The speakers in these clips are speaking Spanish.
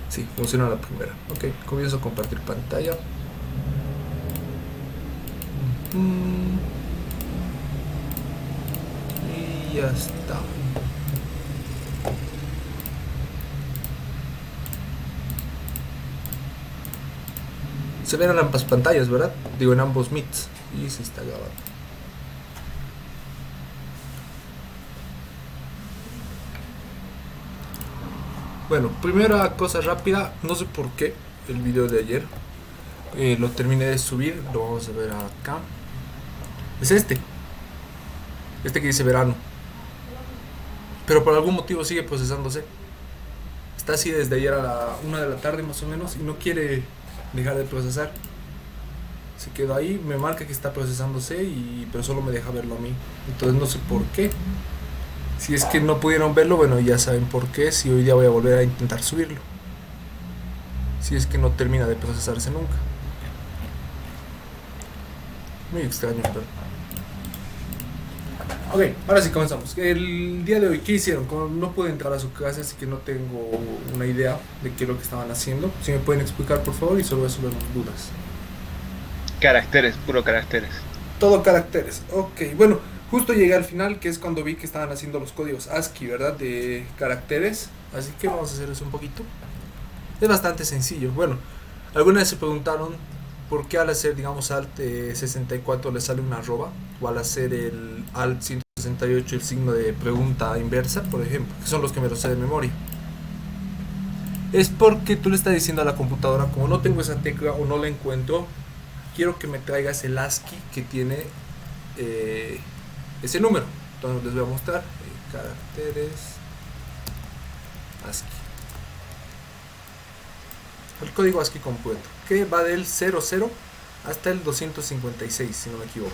Sí, funciona la primera. Ok, comienzo a compartir pantalla. Mm, y ya está. Se ven en ambas pantallas, ¿verdad? Digo, en ambos meets. Y se está grabando. Bueno, primera cosa rápida. No sé por qué el video de ayer lo terminé de subir. Lo vamos a ver acá. Es este. Este que dice verano. Pero por algún motivo sigue procesándose. Está así desde ayer a la 1 de la tarde más o menos. Y no quiere dejar de procesar. Se quedó ahí, me marca que está procesándose, pero solo me deja verlo a mí. Entonces no sé por qué. Si es que no pudieron verlo, bueno, ya saben por qué. Si hoy día voy a volver a intentar subirlo. Si es que no termina de procesarse nunca. Muy extraño, pero... Ok, ahora sí comenzamos. El día de hoy, ¿qué hicieron? Como no pude entrar a su casa, así que no tengo una idea de qué es lo que estaban haciendo. Si me pueden explicar, por favor, y solo resolver dudas. Caracteres, puro caracteres. Todo caracteres. Ok, bueno, justo llegué al final, que es cuando vi que estaban haciendo los códigos ASCII, ¿verdad? De caracteres. Así que vamos a hacer eso un poquito. Es bastante sencillo. Bueno, alguna vez se preguntaron por qué al hacer, digamos, Alt 64 le sale una arroba, o al hacer el Alt 168 el signo de pregunta inversa, por ejemplo, que son los que me lo sé de memoria. Es porque tú le estás diciendo a la computadora, como no tengo esa tecla o no la encuentro, quiero que me traigas el ASCII que tiene eh, ese número. Entonces les voy a mostrar caracteres ASCII. El código ASCII completo, que va del 00 hasta el 256, si no me equivoco.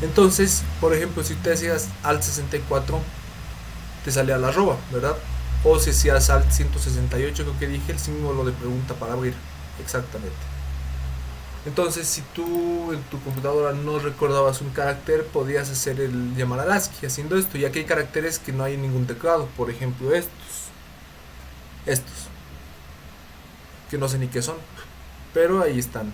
Entonces, por ejemplo, si te hacías alt 64, te salía la arroba, ¿verdad? O si hacías alt 168, creo que dije, el símbolo de pregunta para abrir. Exactamente. Entonces, si tú en tu computadora no recordabas un carácter, podías hacer el llamar al ASCII haciendo esto, ya que hay caracteres que no hay en ningún teclado. Por ejemplo, estos, que no sé ni qué son, pero ahí están.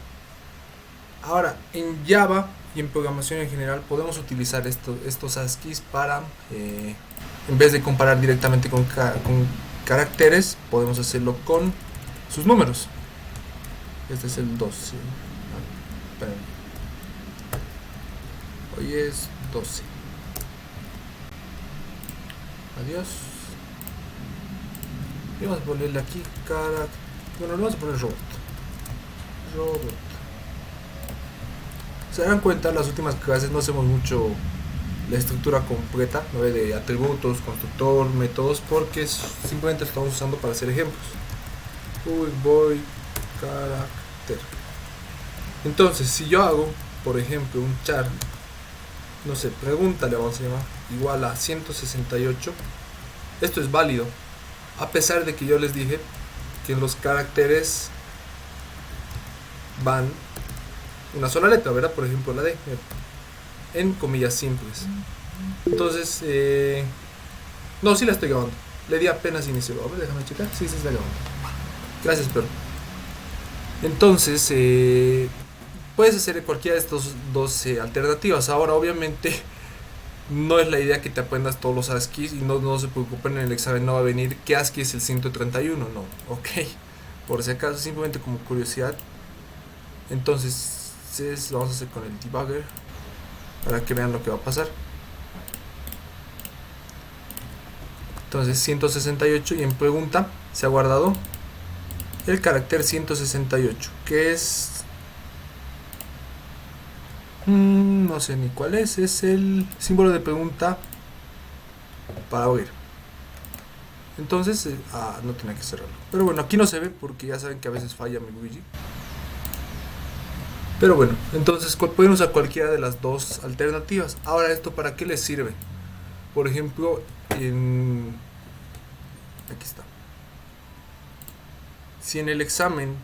Ahora, en Java y en programación en general podemos utilizar estos ASCIIs para, en vez de comparar directamente con caracteres, podemos hacerlo con sus números. Este es el 2. ¿Sí? Hoy es 12. Adiós. Y vamos a ponerle aquí cara. Bueno, le vamos a poner robot. Robot. Se dan cuenta, las últimas clases no hacemos mucho la estructura completa, ¿no? De atributos, constructor, métodos, porque simplemente lo estamos usando para hacer ejemplos. Voy, carácter. Entonces, si yo hago, por ejemplo, un char, no sé, pregunta le vamos a llamar, igual a 168, esto es válido, a pesar de que yo les dije que en los caracteres van una sola letra, ¿verdad? Por ejemplo, la D, en comillas simples. Entonces, no, sí la estoy grabando. Le di apenas inicio. A ver, déjame checar. Sí, sí está grabando. Gracias, perro. Entonces, puedes hacer cualquiera de estas dos alternativas. Ahora, obviamente, no es la idea que te aprendas todos los ASCIIs y no se preocupen, en el examen no va a venir qué ASCII es el 131, no. Ok. Por si acaso, simplemente como curiosidad. Entonces, lo vamos a hacer con el debugger para que vean lo que va a pasar. Entonces 168 y en pregunta se ha guardado el carácter 168, que es... no sé ni cuál es el símbolo de pregunta para abrir. Entonces, no tenía que cerrarlo. Pero bueno, aquí no se ve porque ya saben que a veces falla mi Luigi. Pero bueno, entonces pueden usar cualquiera de las dos alternativas. Ahora, ¿esto para qué les sirve? Por ejemplo, aquí está. Si en el examen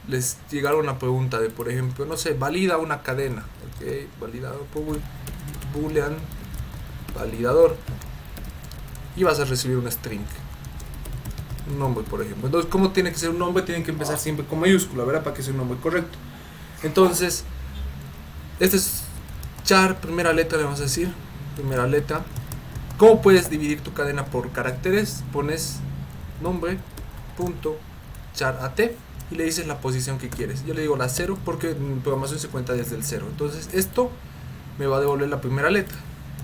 les llegara una pregunta de, por ejemplo, no sé, valida una cadena, ok, validador, boolean, validador, y vas a recibir un string. Un nombre, por ejemplo. Entonces, ¿cómo tiene que ser un nombre? Tiene que empezar siempre con mayúscula, ¿verdad? Para que sea un nombre correcto. Entonces, este es char, primera letra, le vamos a decir. Primera letra. ¿Cómo puedes dividir tu cadena por caracteres? Pones nombre, punto, char at y le dices la posición que quieres. Yo le digo la 0 porque en programación se cuenta desde el 0. Entonces, esto me va a devolver la primera letra.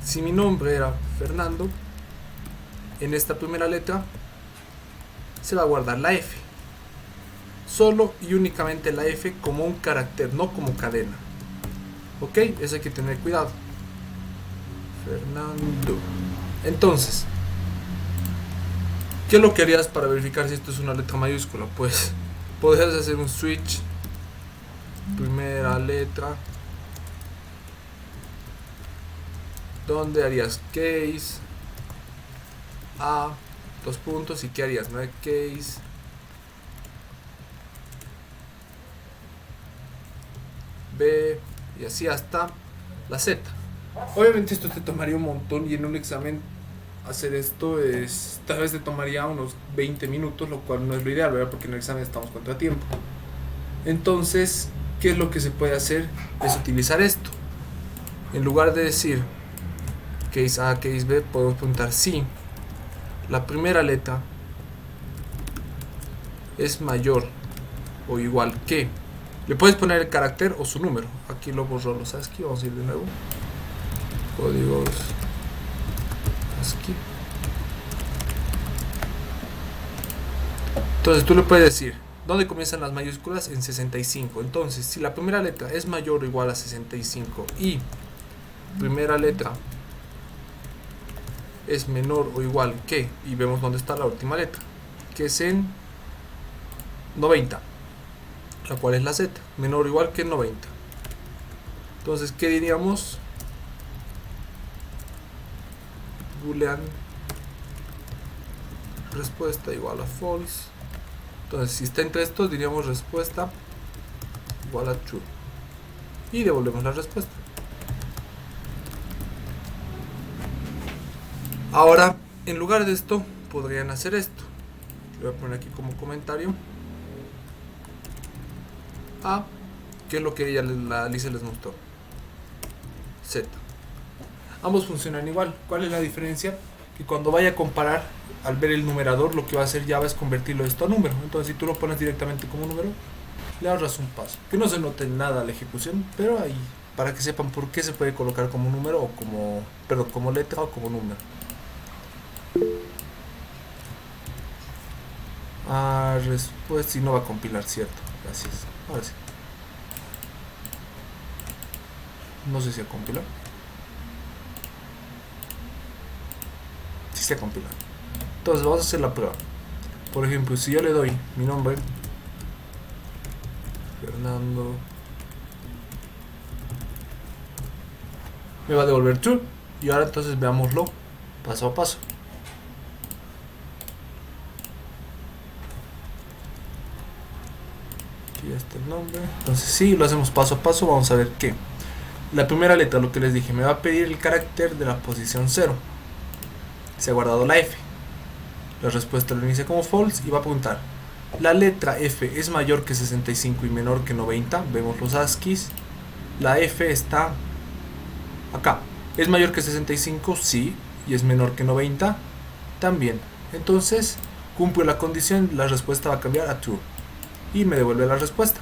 Si mi nombre era Fernando, en esta primera letra se va a guardar la F. Solo y únicamente la F como un carácter, no como cadena. Ok, eso hay que tener cuidado. Fernando. Entonces, ¿qué es lo que harías para verificar si esto es una letra mayúscula? Pues podrías hacer un switch. Primera letra. ¿Dónde harías case? A, dos puntos, ¿y qué harías? ¿No? Case B, y así hasta la Z. Obviamente esto te tomaría un montón y en un examen hacer esto es tal vez te tomaría unos 20 minutos, lo cual no es lo ideal, ¿verdad? Porque en el examen estamos contra tiempo. Entonces, ¿qué es lo que se puede hacer? Es utilizar esto. En lugar de decir case A, case B, podemos preguntar si la primera letra es mayor o igual que. Le puedes poner el carácter o su número. Aquí lo borró los ASCII. Vamos a ir de nuevo. Códigos ASCII. Entonces tú le puedes decir ¿dónde comienzan las mayúsculas? En 65. Entonces, si la primera letra es mayor o igual a 65 y primera letra es menor o igual que, y vemos dónde está la última letra, que es en 90, la cual es la Z, menor o igual que 90. Entonces, ¿qué diríamos? Boolean respuesta igual a false. Entonces, si está entre estos, diríamos respuesta igual a true. Y devolvemos la respuesta. Ahora, en lugar de esto, podrían hacer esto. Lo voy a poner aquí como comentario. A, que es lo que la Alicia les mostró. Z. Ambos funcionan igual. ¿Cuál es la diferencia? Que cuando vaya a comparar, al ver el numerador, lo que va a hacer Java es convertirlo esto a número. Entonces, si tú lo pones directamente como número, le ahorras un paso. Que no se note nada la ejecución, pero ahí, para que sepan por qué se puede colocar como número o como, perdón, como letra o como número. Respuesta, si no va a compilar, cierto. Gracias. Ahora sí. No sé si ha compilado. Sí se ha compilado. Entonces vamos a hacer la prueba. Por ejemplo, si yo le doy mi nombre, Fernando, me va a devolver true. Y ahora entonces veámoslo paso a paso. Aquí está el nombre. Entonces si lo hacemos paso a paso, vamos a ver que la primera letra, lo que les dije, me va a pedir el carácter de la posición 0. Se ha guardado la F. La respuesta lo inicia como false y va a preguntar: ¿la letra F es mayor que 65 y menor que 90? Vemos los ASCIIs. La F está acá. ¿Es mayor que 65? Sí. ¿Y es menor que 90? También. Entonces, cumple la condición, la respuesta va a cambiar a true. Y me devuelve la respuesta.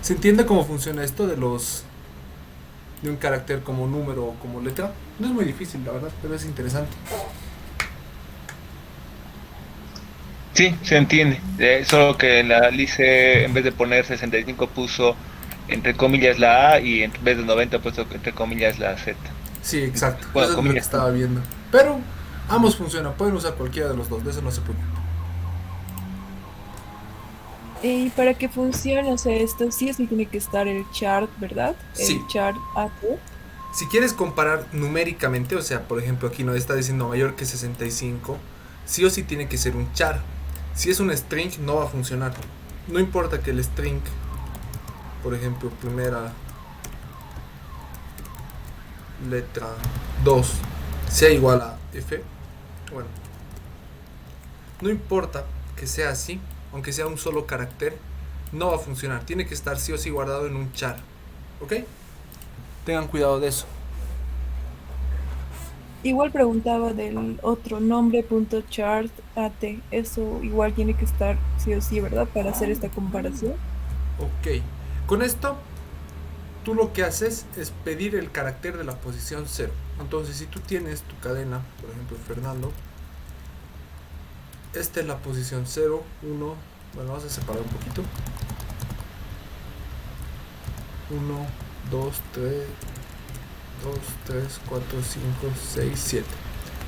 ¿Se entiende cómo funciona esto de un carácter como número o como letra? No es muy difícil, la verdad, pero es interesante. Sí, se entiende. Solo que la Alice, en vez de poner 65, puso entre comillas la A y en vez de 90 puso entre comillas la Z. Sí, exacto. Bueno, eso es lo que estaba viendo. Pero ambos funcionan, pueden usar cualquiera de los dos, de eso no se preocupen. Y para que funcione, o sea, esto sí tiene que estar el chart, ¿verdad? Sí. El chart AT. Si quieres comparar numéricamente, o sea, por ejemplo, aquí nos está diciendo mayor que 65, sí o sí tiene que ser un char. Si es un string, no va a funcionar. No importa que el string, por ejemplo, primera letra 2 sea igual a F. Bueno, no importa que sea así, aunque sea un solo carácter, no va a funcionar. Tiene que estar sí o sí guardado en un char. ¿Ok? Tengan cuidado de eso. Igual preguntaba del otro nombre.chart at. Eso igual tiene que estar sí o sí, ¿verdad? Para hacer esta comparación. Ok. Con esto, tú lo que haces es pedir el carácter de la posición 0. Entonces, si tú tienes tu cadena, por ejemplo, Fernando, esta es la posición 0, 1. Bueno, vamos a separar un poquito. 1, 2, 3, 2, 3, 4, 5, 6, 7.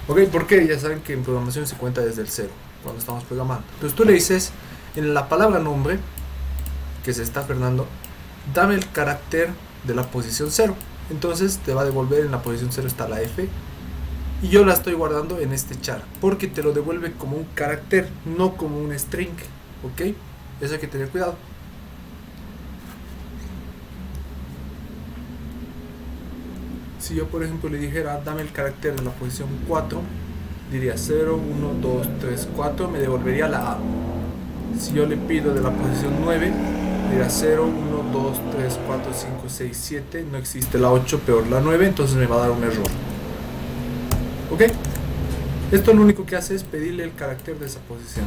Ok, porque ya saben que en programación se cuenta desde el 0 cuando estamos programando. Entonces tú le dices en la palabra nombre, que se está Fernando, dame el carácter de la posición 0. Entonces te va a devolver en la posición 0 está la F. Y yo la estoy guardando en este char, porque te lo devuelve como un carácter, no como un string. Ok, eso hay que tener cuidado. Si yo por ejemplo le dijera dame el carácter de la posición 4, diría 0, 1, 2, 3, 4, me devolvería la A. Si yo le pido de la posición 9, diría 0, 1, 2, 3, 4, 5, 6, 7, no existe la 8, peor la 9, entonces me va a dar un error. ¿Ok? Esto lo único que hace es pedirle el carácter de esa posición.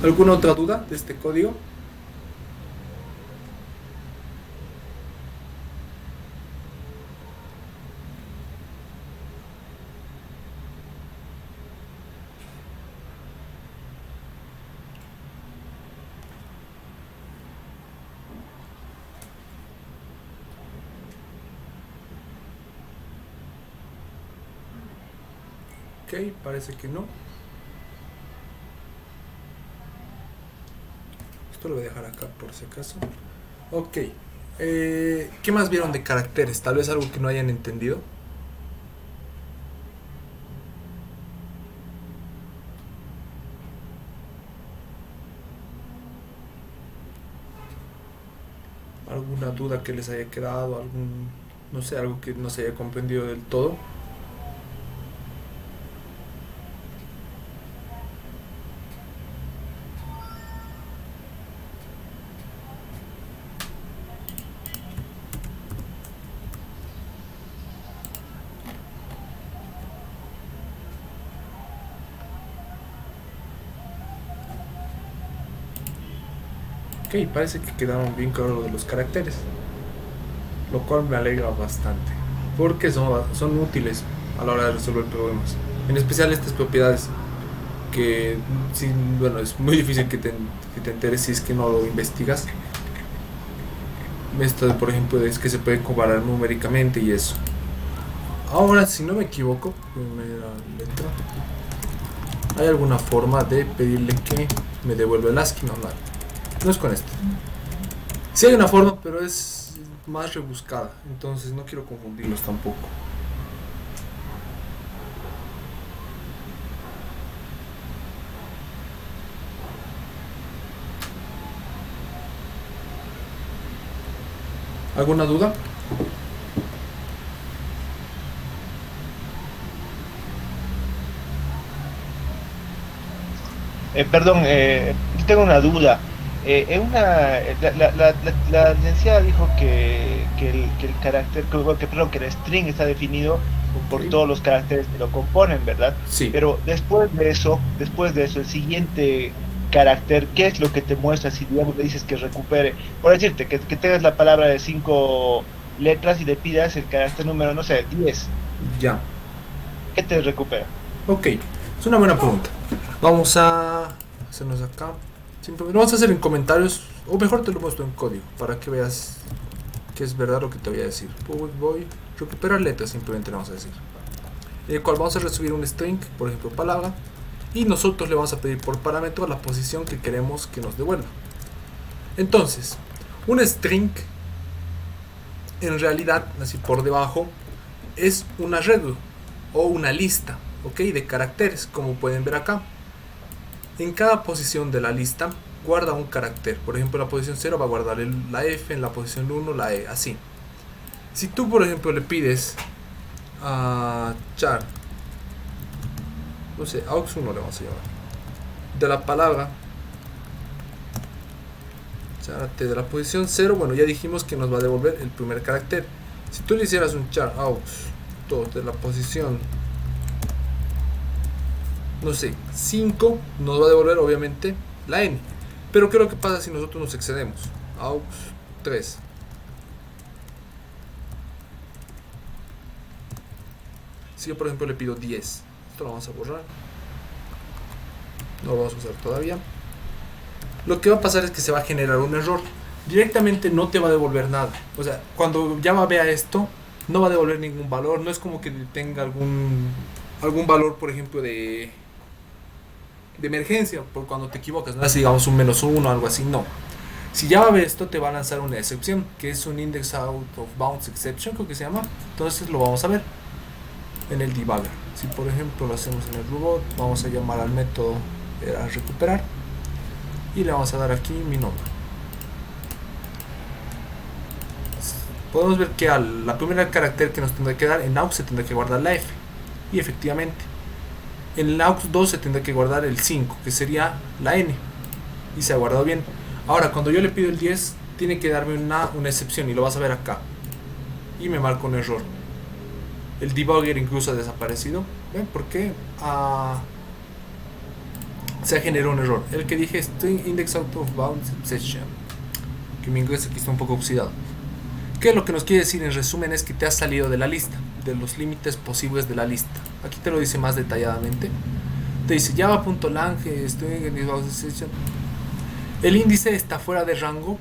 ¿Alguna otra duda de este código? Ok, parece que no. Esto lo voy a dejar acá por si acaso. Ok. ¿Qué más vieron de caracteres? Tal vez algo que no hayan entendido. ¿Alguna duda que les haya quedado? ¿Algún, no sé, algo que no se haya comprendido del todo? Ok, parece que quedaron bien claros lo de los caracteres, lo cual me alegra bastante, porque son útiles a la hora de resolver problemas, en especial estas propiedades que, bueno, es muy difícil que te enteres si es que no lo investigas. Esto, por ejemplo, es que se puede comparar numéricamente y eso. Ahora, si no me equivoco, primera letra, ¿hay alguna forma de pedirle que me devuelva el ASCII? No es con esto. Sí hay una forma, pero es más rebuscada, entonces no quiero confundirlos tampoco. ¿Alguna duda? Perdón, tengo una duda. La licenciada dijo que el carácter, perdón, que el string está definido por Ok. todos los caracteres que lo componen, ¿verdad? Sí, Pero después de eso, el siguiente carácter, ¿qué es lo que te muestra si, digamos, le dices que recupere? Por decirte, que tengas la palabra de 5 letras y le pidas el carácter número, no sé, 10. ya. ¿Qué te recupera? Ok, es una buena pregunta. Vamos a hacernos acá. Simplemente lo vamos a hacer en comentarios, o mejor te lo muestro en código, para que veas que es verdad lo que te voy a decir. Voy a recuperar letras, simplemente le vamos a decir. En el cual vamos a recibir un string, por ejemplo palabra, y nosotros le vamos a pedir por parámetro la posición que queremos que nos devuelva. Entonces, un string en realidad, así por debajo, es un arreglo o una lista, ¿ok? De caracteres, como pueden ver acá. En cada posición de la lista, guarda un carácter. Por ejemplo, en la posición 0 va a guardar la F, en la posición 1 la E, así. Si tú, por ejemplo, le pides a char, no sé, aux1 le vamos a llamar, de la palabra char de la posición 0, bueno, ya dijimos que nos va a devolver el primer carácter. Si tú le hicieras un char aux2 de la posición, no sé, 5, nos va a devolver obviamente la N. Pero ¿qué es lo que pasa si nosotros nos excedemos? aux3. Si yo por ejemplo le pido 10, esto lo vamos a borrar, no lo vamos a usar todavía. Lo que va a pasar es que se va a generar un error. Directamente no te va a devolver nada. O sea, cuando Java vea esto, no va a devolver ningún valor. No es como que tenga algún valor, por ejemplo, de emergencia, por cuando te equivocas, ¿no? Así digamos un -1 o algo así, no. Si Java ve esto, te va a lanzar una excepción, que es un index out of bounds exception, creo que se llama. Entonces lo vamos a ver en el debugger. Si por ejemplo lo hacemos en el robot, vamos a llamar al método a recuperar y le vamos a dar aquí mi nombre. Podemos ver que la primera carácter que nos tendrá que dar en aux se tendrá que guardar la F, y efectivamente en el aux2 se tendrá que guardar el 5, que sería la N, y se ha guardado bien. Ahora cuando yo le pido el 10 tiene que darme una excepción, y lo vas a ver acá, y me marca un error. El debugger incluso ha desaparecido. ¿Ven por qué? Se generó un error. El que dije string index out of bounds exception, que mi inglés aquí está un poco oxidado. ¿Qué es lo que nos quiere decir en resumen? Es que te has salido de la lista, de los límites posibles de la lista. Aquí te lo dice más detalladamente. Te dice java.lang string index out of exception. El índice está fuera de rango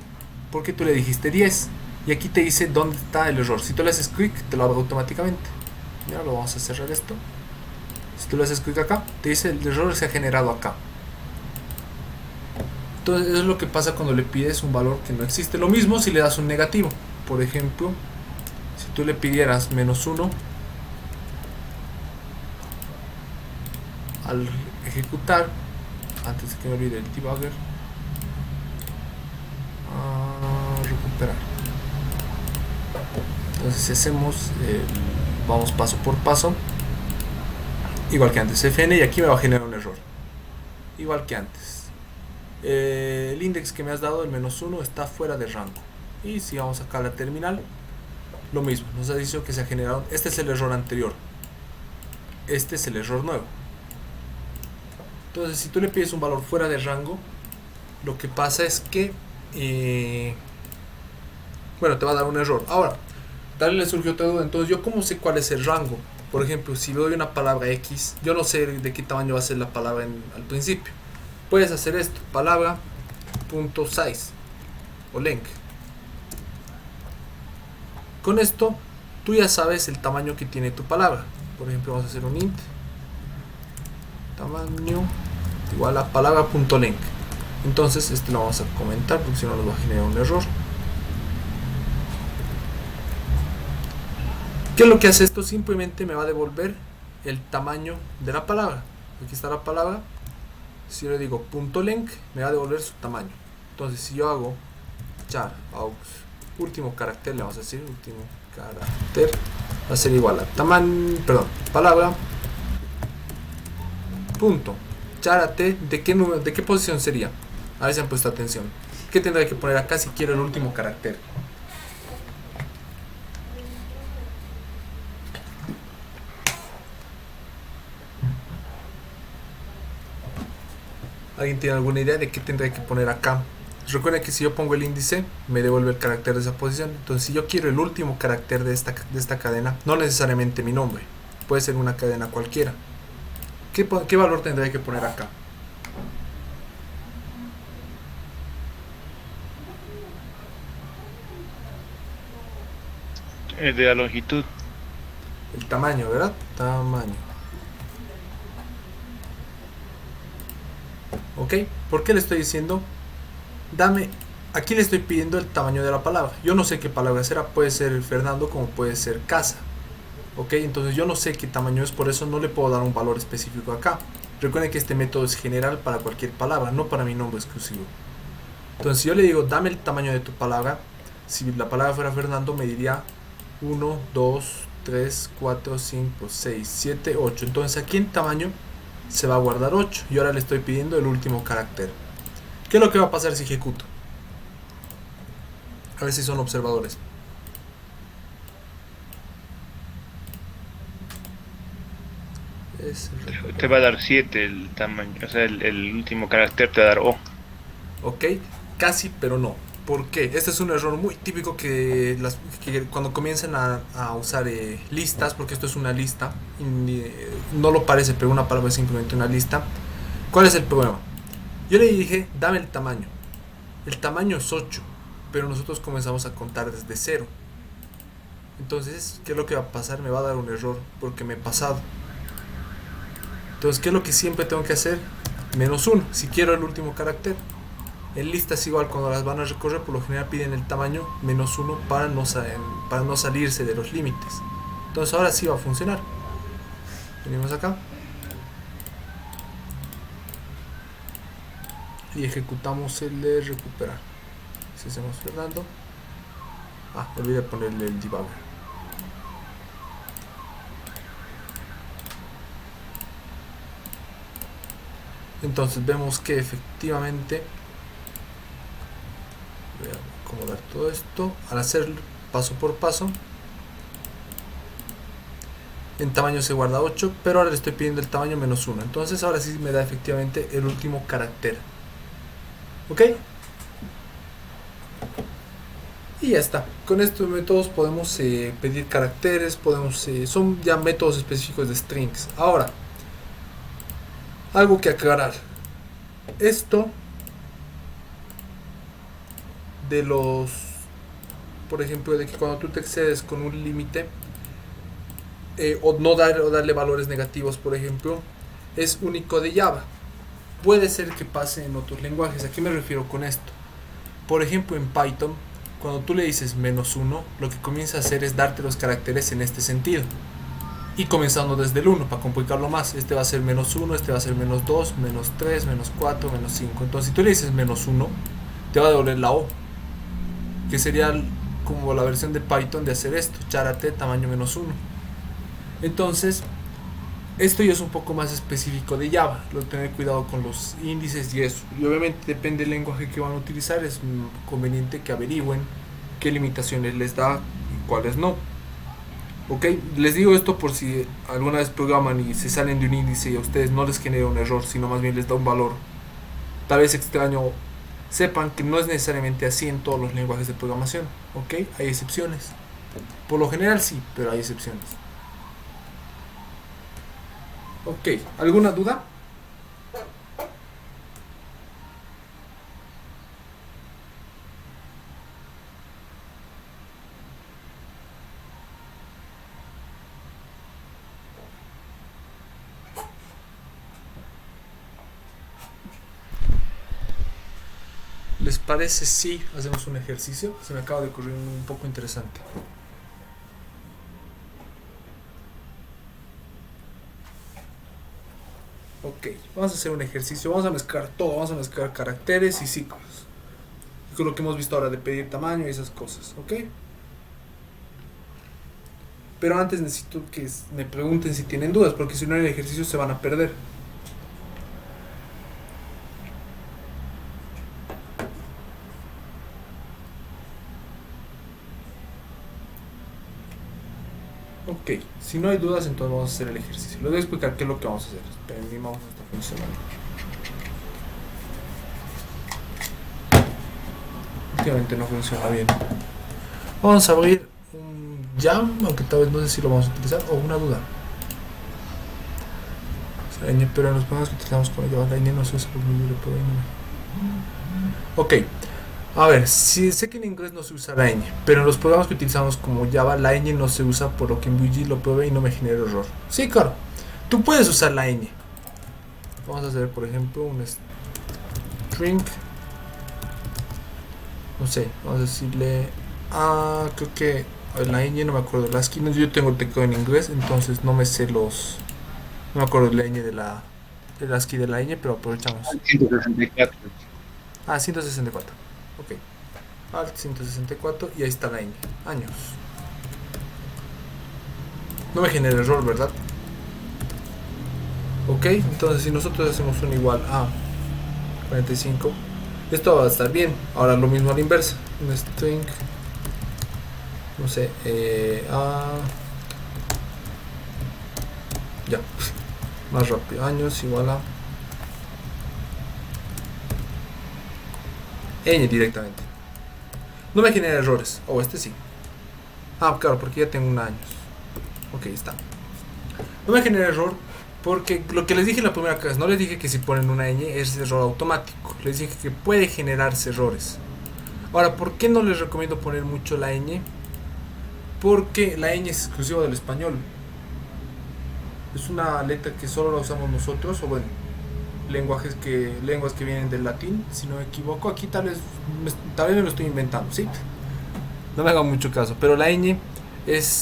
porque tú le dijiste 10. Y aquí te dice dónde está el error. Si tú le haces clic, te lo abre automáticamente. Mira, lo vamos a cerrar esto. Si tú le haces clic acá, te dice el error se ha generado acá. Entonces eso es lo que pasa cuando le pides un valor que no existe. Lo mismo si le das un negativo. Por ejemplo, si tú le pidieras -1 al ejecutar, antes de que me olvide el debugger, recuperar. Entonces si hacemos vamos paso por paso, igual que antes, fn, y aquí me va a generar un error igual que antes. El index que me has dado, el -1, está fuera de rango. Y si vamos acá a la terminal, lo mismo, nos ha dicho que se ha generado. Este es el error anterior, este es el error nuevo. Entonces si tú le pides un valor fuera de rango, lo que pasa es que bueno, te va a dar un error. Ahora, tal vez le surgió otra duda. Entonces, ¿yo cómo sé cuál es el rango? Por ejemplo, si le doy una palabra X, yo no sé de qué tamaño va a ser la palabra al principio. Puedes hacer esto, palabra.size o length. Con esto, tú ya sabes el tamaño que tiene tu palabra. Por ejemplo, vamos a hacer un int tamaño igual a palabra.length. Entonces, este lo vamos a comentar porque si no nos va a generar un error. ¿Qué es lo que hace esto? Simplemente me va a devolver el tamaño de la palabra. Aquí está la palabra. Si yo le digo .length, me va a devolver su tamaño. Entonces, si yo hago char aux último carácter, le vamos a decir último carácter, va a ser igual a tamaño, perdón, palabra punto charate, ¿de qué posición sería? A ver si han puesto atención. ¿Qué tendré que poner acá si quiero el último carácter? ¿Alguien tiene alguna idea de qué tendré que poner acá? Recuerden que si yo pongo el índice, me devuelve el carácter de esa posición. Entonces, si yo quiero el último carácter de esta cadena, no necesariamente mi nombre, puede ser una cadena cualquiera. ¿Qué valor tendré que poner acá? El de la longitud. El tamaño, ¿verdad? Tamaño. ¿Ok? ¿Por qué le estoy diciendo? Aquí le estoy pidiendo el tamaño de la palabra. Yo no sé qué palabra será. Puede ser Fernando como puede ser casa. ¿Ok? Entonces yo no sé qué tamaño es. Por eso no le puedo dar un valor específico acá. Recuerden que este método es general para cualquier palabra, no para mi nombre exclusivo. Entonces, si yo le digo, dame el tamaño de tu palabra, si la palabra fuera Fernando, me diría 1, 2, 3, 4, 5, 6, 7, 8. Entonces, aquí en tamaño se va a guardar 8. Y ahora le estoy pidiendo el último carácter. ¿Qué es lo que va a pasar si ejecuto? A ver si son observadores. Te va a dar 7 el tamaño, o sea, el último carácter te va a dar O. Ok, casi, pero no. ¿Por qué? Este es un error muy típico que cuando comienzan a usar listas, porque esto es una lista, no lo parece, pero una palabra es simplemente una lista. ¿Cuál es el problema? Yo le dije, dame el tamaño. El tamaño es 8, pero nosotros comenzamos a contar desde 0. Entonces, ¿qué es lo que va a pasar? Me va a dar un error porque me he pasado. Entonces, ¿qué es lo que siempre tengo que hacer? -1, si quiero el último carácter. En listas igual, cuando las van a recorrer, por lo general piden el tamaño -1 para no salirse de los límites. Entonces ahora sí va a funcionar. Venimos acá y ejecutamos el de recuperar. Si hacemos Fernando, olvidé ponerle el debugger. Entonces vemos que efectivamente, voy a acomodar todo esto al hacer paso por paso. En tamaño se guarda 8, pero ahora le estoy pidiendo el tamaño -1. Entonces ahora sí me da efectivamente el último carácter. ¿Ok? Y ya está. Con estos métodos podemos pedir caracteres, son ya métodos específicos de strings. Ahora, algo que aclarar. Esto de los, por ejemplo, de que cuando tú te excedes con un límite, o darle valores negativos, por ejemplo, es único de Java. Puede ser que pase en otros lenguajes. ¿A qué me refiero con esto? Por ejemplo, en Python, cuando tú le dices -1, lo que comienza a hacer es darte los caracteres en este sentido. Y comenzando desde el 1, para complicarlo más. Este va a ser -1, este va a ser -2, -3, -4, -5. Entonces, si tú le dices -1, te va a devolver la O, que sería como la versión de Python de hacer esto, charate tamaño -1. Entonces, esto ya es un poco más específico de Java, lo de tener cuidado con los índices y eso. Y obviamente depende del lenguaje que van a utilizar, es conveniente que averigüen qué limitaciones les da y cuáles no. Ok, les digo esto por si alguna vez programan y se salen de un índice y a ustedes no les genera un error, sino más bien les da un valor tal vez extraño. Sepan que no es necesariamente así en todos los lenguajes de programación. Ok, hay excepciones. Por lo general sí, pero hay excepciones. Ok, ¿alguna duda? ¿Les parece si hacemos un ejercicio? Se me acaba de ocurrir un poco interesante. Ok, vamos a hacer un ejercicio, vamos a mezclar todo, vamos a mezclar caracteres y ciclos. Con lo que hemos visto ahora de pedir tamaño y esas cosas, ¿ok? Pero antes necesito que me pregunten si tienen dudas, porque si no en el ejercicio se van a perder. Ok, si no hay dudas, entonces vamos a hacer el ejercicio. Les voy a explicar qué es lo que vamos a hacer. Esperen, mi mouse no está funcionando. Últimamente no funciona bien. Vamos a abrir un Jam, aunque tal vez no sé si lo vamos a utilizar, o una duda. Pero en los programas que utilizamos con Java, la ñ no se usa por muy duro. Ok. A ver, sí, sé que en inglés no se usa la ñ, pero en los programas que utilizamos como Java, la ñ no se usa, por lo que en Vue.js lo probé y no me genera error. Sí, claro, tú puedes usar la ñ. Vamos a hacer, por ejemplo, un string. No sé, vamos a decirle. Creo que la ñ no me acuerdo. La ASCII, yo tengo el teclado en inglés, entonces no me sé los. No me acuerdo de la ñ de la ASCII de la ñ, pero aprovechamos. 164. 164. Ok. Alt 164 y ahí está la ñ. Años. No me genera error, ¿verdad? Ok, entonces si nosotros hacemos un igual a 45, esto va a estar bien. Ahora lo mismo a la inversa. Un string, no sé, ya, más rápido. Años igual a ñ directamente. No me genera errores. O este sí. Claro, porque ya tengo un años. Ok, está. No me genera error porque lo que les dije la primera vez, no les dije que si ponen una ñ es error automático. Les dije que puede generarse errores. Ahora, ¿por qué no les recomiendo poner mucho la ñ? Porque la ñ es exclusiva del español. Es una letra que solo la usamos nosotros, o bueno, lenguas que vienen del latín, si no me equivoco. Aquí tal vez me lo estoy inventando, ¿sí? No me hagan mucho caso, pero la ñ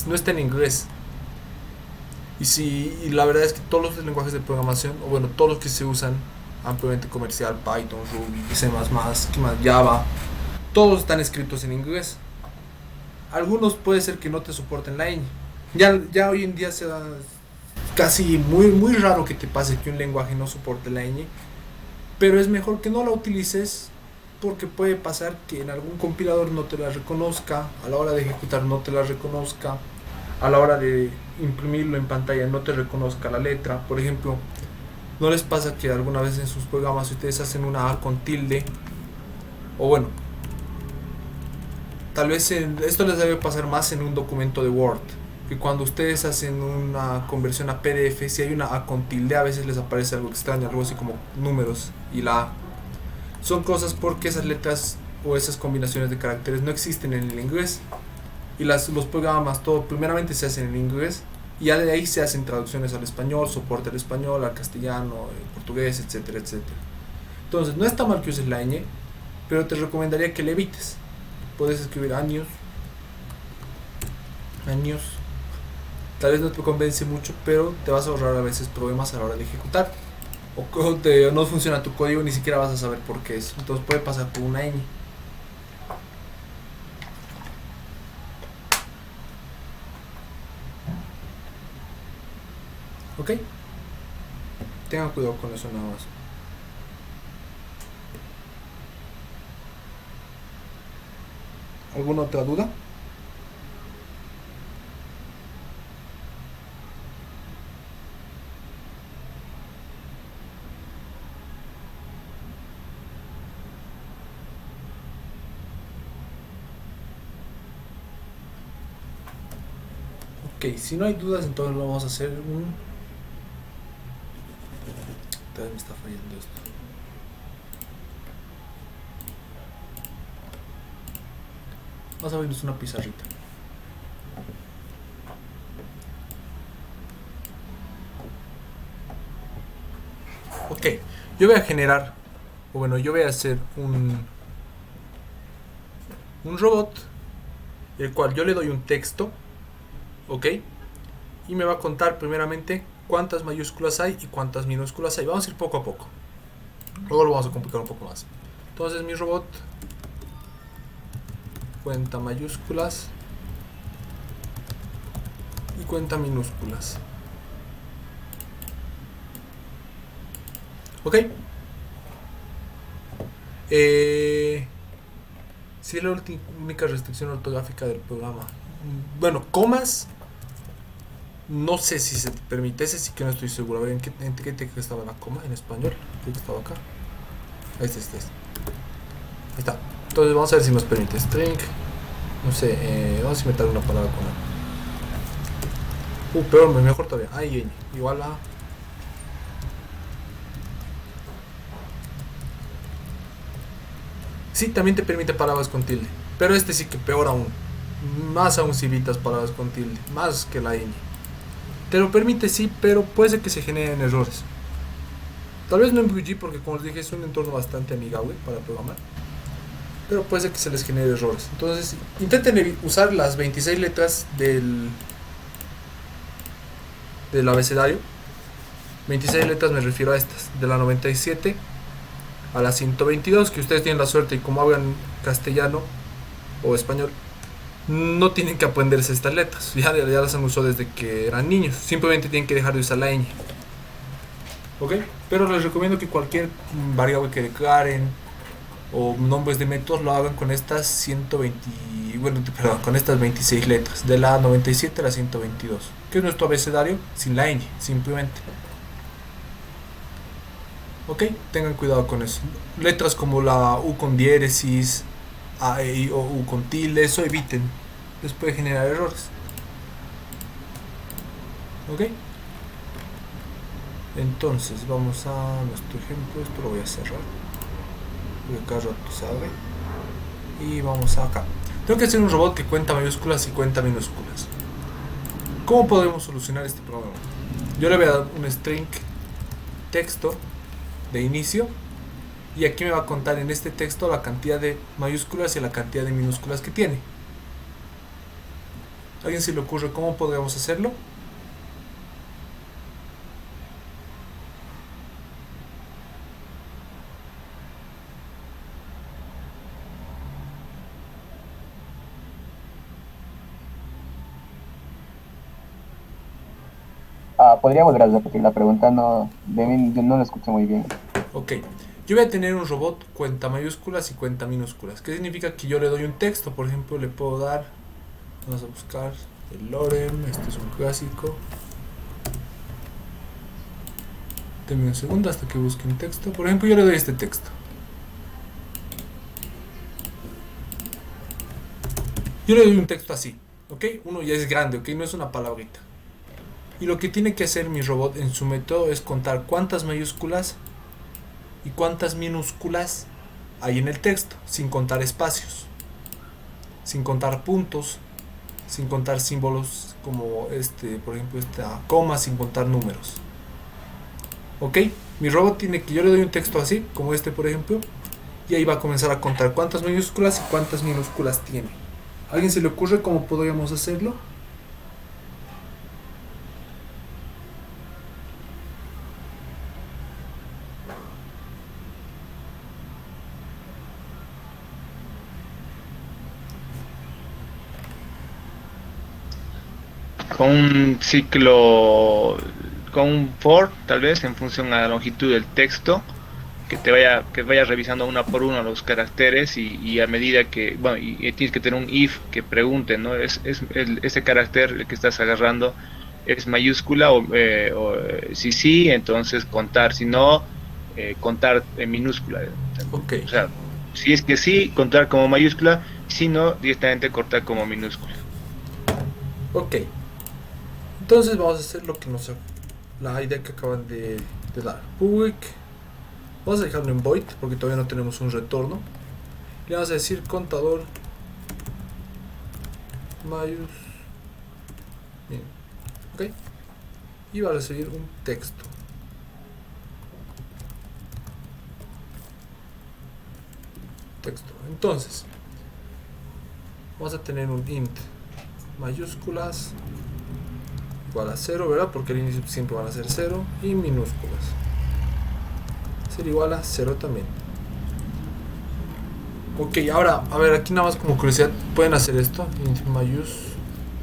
no está en inglés. Y la verdad es que todos los lenguajes de programación, o bueno, todos los que se usan ampliamente comercial, Python, Ruby, C++, Java, todos están escritos en inglés. Algunos puede ser que no te soporten la ñ. Ya hoy en día se da casi muy raro que te pase que un lenguaje no soporte la ñ, pero es mejor que no la utilices porque puede pasar que en algún compilador no te la reconozca, a la hora de ejecutar no te la reconozca, a la hora de imprimirlo en pantalla no te reconozca la letra. Por ejemplo, ¿no les pasa que alguna vez en sus programas ustedes hacen una A con tilde? O bueno, tal vez esto les debe pasar más en un documento de Word, que cuando ustedes hacen una conversión a PDF, si hay una A con tilde, a veces les aparece algo extraño, algo así como números y la A. Son cosas porque esas letras o esas combinaciones de caracteres no existen en el inglés. Y los programas, todo primeramente se hacen en inglés y ya de ahí se hacen traducciones al español, soporte al español, al castellano, al portugués, etcétera, etcétera. Entonces, no está mal que uses la ñ, pero te recomendaría que le evites. Puedes escribir años. Tal vez no te convence mucho, pero te vas a ahorrar a veces problemas a la hora de ejecutar. O no funciona tu código, ni siquiera vas a saber por qué es. Entonces puede pasar por una ñ. Ok, tengan cuidado con eso nada más. ¿Alguna otra duda? Ok, si no hay dudas, entonces vamos a hacer un... Todavía me está fallando esto. Vamos a abrirnos una pizarrita. Ok, yo voy a generar, o bueno, yo voy a hacer un robot, el cual yo le doy un texto, ok, y me va a contar primeramente cuántas mayúsculas hay y cuántas minúsculas hay. Vamos a ir poco a poco, luego lo vamos a complicar un poco más. Entonces mi robot cuenta mayúsculas y cuenta minúsculas. Ok. Si es la única restricción ortográfica del programa. Bueno, comas. No sé si se te permite. Ese sí que no estoy seguro. A ver, ¿en qué tecla estaba la coma? En español. Creo que estaba acá. Este. Ahí está. Entonces vamos a ver si nos permite. String. No sé. Vamos a inventar una palabra con A. Peor, mejor todavía. Ay, igual a... Sí, también te permite palabras con tilde. Pero este sí que peor aún. Más aún si evitas palabras con tilde. Más que la ñ. Te lo permite, sí, pero puede ser que se generen errores. Tal vez no en Vue.js porque, como les dije, es un entorno bastante amigable para programar. Pero puede ser que se les genere errores. Entonces, intenten usar las 26 letras del abecedario. 26 letras me refiero a estas. De la 97 a la 122, que ustedes tienen la suerte y como hagan castellano o español, no tienen que aprenderse estas letras. Ya las han usado desde que eran niños. Simplemente tienen que dejar de usar la ñ. ¿Ok? Pero les recomiendo que cualquier variable que declaren o nombres de métodos lo hagan con estas 120, bueno, perdón, con estas 26 letras, de la 97 a la 122, que es nuestro abecedario sin la ñ, simplemente. Ok, tengan cuidado con eso. Letras como la U con diéresis, A, E, I, O, U con tilde, eso eviten, les puede generar errores. Ok, entonces vamos a nuestro ejemplo. Esto lo voy a cerrar porque cada rato sale. Y vamos acá. Tengo que hacer un robot que cuenta mayúsculas y cuenta minúsculas. ¿Cómo podemos solucionar este problema? Yo le voy a dar un string texto de inicio, y aquí me va a contar en este texto la cantidad de mayúsculas y la cantidad de minúsculas que tiene. ¿A alguien se le ocurre cómo podríamos hacerlo? ¿Podría volver a repetir la pregunta? No, yo no la escuché muy bien. Ok, yo voy a tener un robot cuenta mayúsculas y cuenta minúsculas. ¿Qué significa? Que yo le doy un texto. Por ejemplo, le puedo dar, vamos a buscar el lorem, este es un clásico. Denme un segundo hasta que busque un texto. Por ejemplo, yo le doy este texto. Yo le doy un texto así, ¿ok? Uno ya es grande, ¿ok? No es una palabrita. Y lo que tiene que hacer mi robot en su método es contar cuántas mayúsculas y cuántas minúsculas hay en el texto, sin contar espacios, sin contar puntos, sin contar símbolos como por ejemplo, esta coma, sin contar números. ¿Ok? Mi robot tiene que, yo le doy un texto así, como este por ejemplo, y ahí va a comenzar a contar cuántas mayúsculas y cuántas minúsculas tiene. ¿A alguien se le ocurre cómo podríamos hacerlo? Con un ciclo, con un for, tal vez, en función a la longitud del texto, que vaya revisando uno por uno los caracteres y a medida que, bueno, y tienes que tener un if que pregunte, ¿no? Ese carácter el que estás agarrando es mayúscula si sí, entonces contar, si no, contar en minúscula. Ok. O sea, si es que sí, contar como mayúscula, si no, directamente cortar como minúscula. Ok. Entonces vamos a hacer lo que la idea que acaban de dar. Public. Vamos a dejarlo en void porque todavía no tenemos un retorno. Le vamos a decir contador mayús. Bien. Ok. Y va a recibir un texto. Entonces, vamos a tener un int mayúsculas igual a 0, ¿verdad? Porque al inicio siempre van a ser 0, y minúsculas ser igual a 0 también. Ok, ahora, a ver, aquí nada más como curiosidad, pueden hacer esto, int mayús,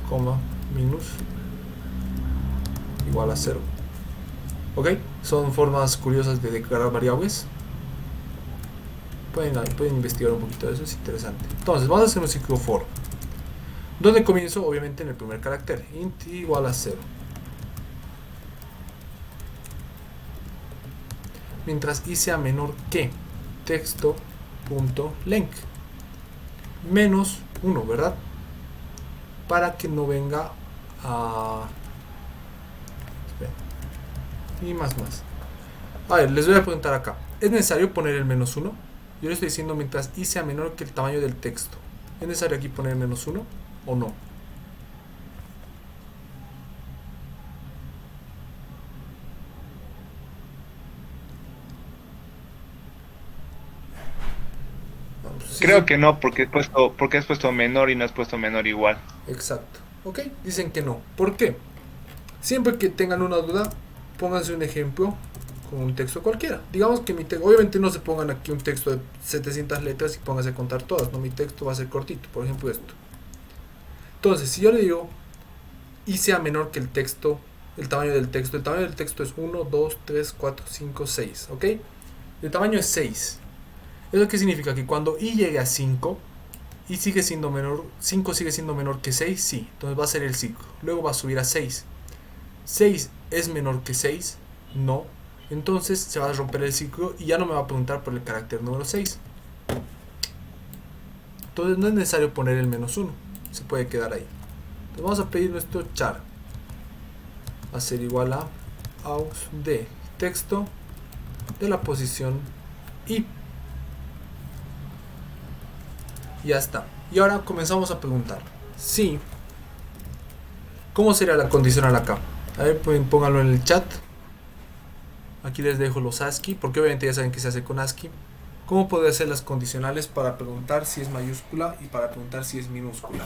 coma, minus igual a 0. Ok, son formas curiosas de declarar variables. Pueden investigar un poquito de eso, es interesante. Entonces, vamos a hacer un ciclo for. ¿Dónde comienzo? Obviamente en el primer carácter. Int igual a 0. Mientras i sea menor que texto.length. Menos 1, ¿verdad? Para que no venga a... y más. A ver, les voy a preguntar acá. ¿Es necesario poner el menos 1? Yo le estoy diciendo mientras i sea menor que el tamaño del texto. ¿Es necesario aquí poner menos 1 o no? Creo que no, porque has puesto menor y no has puesto menor igual. Exacto. Ok, dicen que no. ¿Por qué? Siempre que tengan una duda, pónganse un ejemplo con un texto cualquiera. Digamos que mi texto, obviamente no se pongan aquí un texto de 700 letras y pónganse a contar todas, no, mi texto va a ser cortito, por ejemplo esto. Entonces, si yo le digo y sea menor que el texto, el tamaño del texto es 1, 2, 3, 4, 5, 6, ¿ok? El tamaño es 6. ¿Eso qué significa? Que cuando i llegue a 5, y sigue siendo menor, 5 sigue siendo menor que 6, sí, entonces va a ser el ciclo. Luego va a subir a 6. 6 es menor que 6, no. Entonces se va a romper el ciclo y ya no me va a preguntar por el carácter número 6. Entonces no es necesario poner el menos 1, se puede quedar ahí. Entonces vamos a pedir nuestro char va a ser igual a aux de texto de la posición i. Ya está. Y ahora comenzamos a preguntar. Sí. ¿Cómo sería la condicional acá? A ver, pónganlo en el chat. Aquí les dejo los ASCII, porque obviamente ya saben que se hace con ASCII. ¿Cómo puede hacer las condicionales para preguntar si es mayúscula y para preguntar si es minúscula?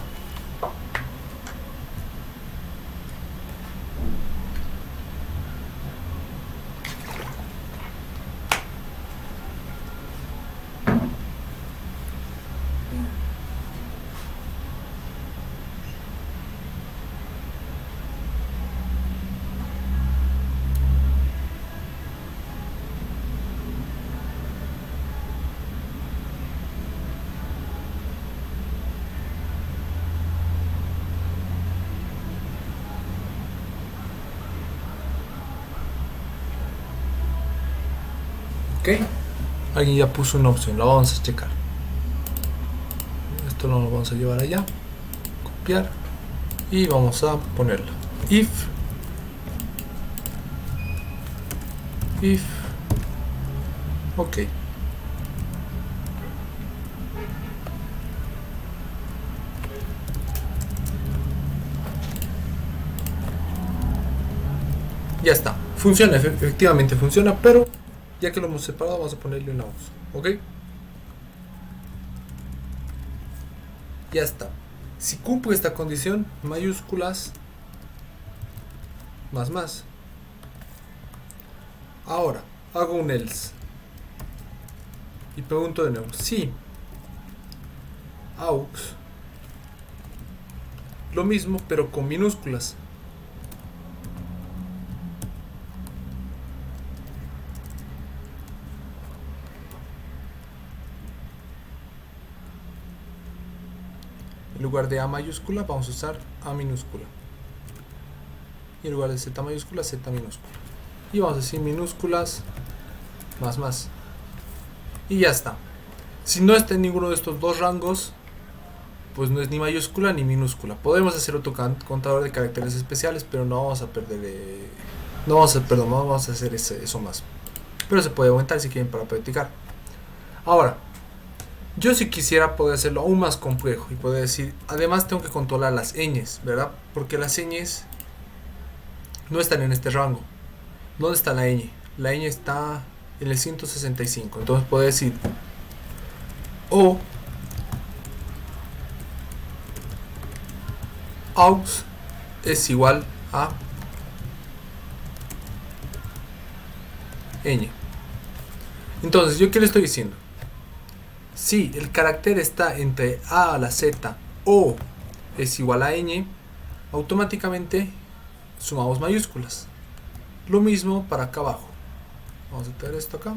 Ok, alguien ya puso una opción, la vamos a checar. Esto lo vamos a llevar allá, copiar y vamos a ponerlo. If ok, ya está, funciona, efectivamente funciona, pero ya que lo hemos separado vamos a ponerle una voz, ok, ya está. Si cumple esta condición, mayúsculas más. Ahora hago un else y pregunto de nuevo si aux, lo mismo pero con minúsculas. En lugar de A mayúscula vamos a usar A minúscula. Y en lugar de Z mayúscula, Z minúscula. Y vamos a decir minúsculas más. Y ya está. Si no está en ninguno de estos dos rangos, pues no es ni mayúscula ni minúscula. Podemos hacer otro contador de caracteres especiales, pero no vamos a perder... no vamos a hacer eso más. Pero se puede aumentar si quieren para practicar. Ahora, yo si quisiera poder hacerlo aún más complejo y poder decir, además tengo que controlar las ñes, ¿verdad? Porque las ñes no están en este rango. ¿Dónde está la ñ? La ñ está en el 165. Entonces puedo decir o aux es igual a ñ. Entonces, ¿yo qué le estoy diciendo? Si el carácter está entre A a la Z o es igual a ñ, automáticamente sumamos mayúsculas. Lo mismo para acá abajo. Vamos a tener esto acá.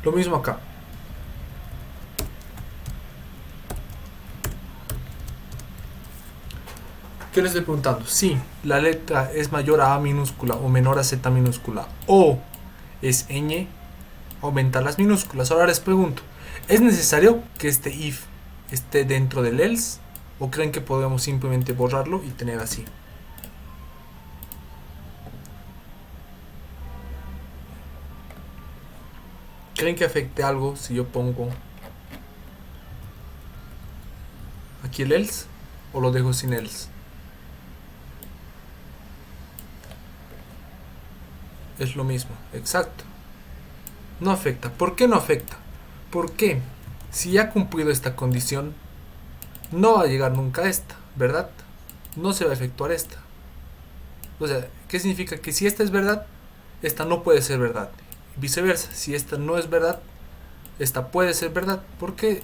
Lo mismo acá. ¿Qué les estoy preguntando? Si la letra es mayor a A minúscula o menor a Z minúscula o es ñ, aumentar las minúsculas. Ahora les pregunto, ¿es necesario que este if esté dentro del else o creen que podemos simplemente borrarlo y tener así? ¿Creen que afecte algo si yo pongo aquí el else o lo dejo sin else? Es lo mismo, exacto. No afecta. ¿Por qué no afecta? Porque si ya ha cumplido esta condición, no va a llegar nunca a esta, ¿verdad? No se va a efectuar esta. O sea, ¿qué significa? Que si esta es verdad, esta no puede ser verdad. Viceversa, si esta no es verdad, esta puede ser verdad, porque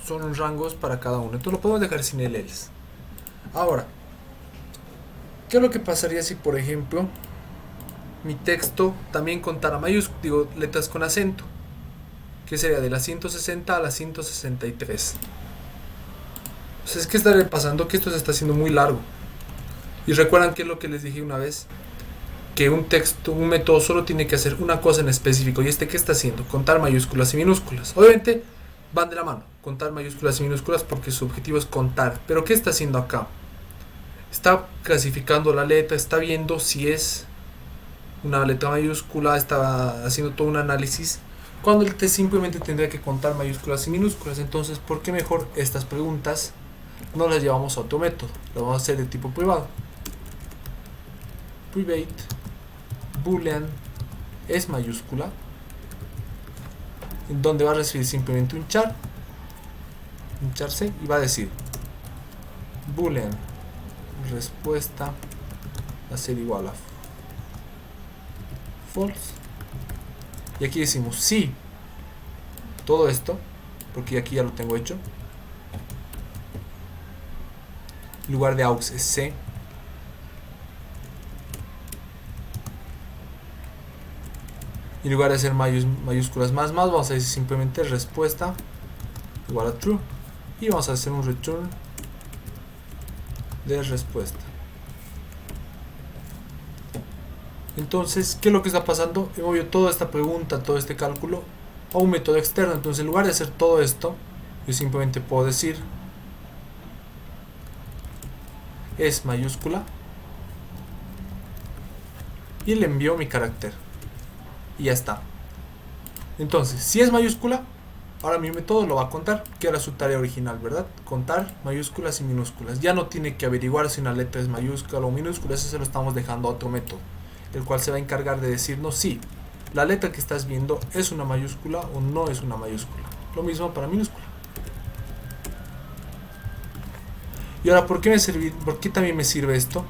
son rangos para cada uno. Entonces lo podemos dejar sin el else. Ahora, ¿qué es lo que pasaría si, por ejemplo, mi texto también contara mayúsculas, digo, letras con acento? Que sería de la 160 a la 163. Pues es que estaría pasando que esto se está haciendo muy largo. Y recuerdan que es lo que les dije una vez, que un texto, un método solo tiene que hacer una cosa en específico. ¿Y este qué está haciendo? Contar mayúsculas y minúsculas. Obviamente van de la mano, contar mayúsculas y minúsculas, porque su objetivo es contar. Pero ¿qué está haciendo acá? Está clasificando la letra, está viendo si es una letra mayúscula, está haciendo todo un análisis, cuando el test simplemente tendría que contar mayúsculas y minúsculas. Entonces, ¿por qué mejor estas preguntas no las llevamos a otro método? Lo vamos a hacer de tipo privado. Private boolean es mayúscula, en donde va a recibir simplemente un char C, y va a decir boolean respuesta va a ser igual a false. Y aquí decimos sí, todo esto, porque aquí ya lo tengo hecho. En lugar de aux es C. Y en lugar de hacer mayúsculas más, vamos a decir simplemente respuesta igual a true. Y vamos a hacer un return de respuesta. Entonces, ¿qué es lo que está pasando? He movido toda esta pregunta, todo este cálculo a un método externo. Entonces, en lugar de hacer todo esto, yo simplemente puedo decir es mayúscula y le envío mi carácter. Y ya está. Entonces, si es mayúscula, ahora mi método lo va a contar, que era su tarea original, ¿verdad? Contar mayúsculas y minúsculas. Ya no tiene que averiguar si una letra es mayúscula o minúscula, eso se lo estamos dejando a otro método, el cual se va a encargar de decirnos si la letra que estás viendo es una mayúscula o no es una mayúscula. Lo mismo para minúscula. Y ahora, ¿por qué también me sirve esto?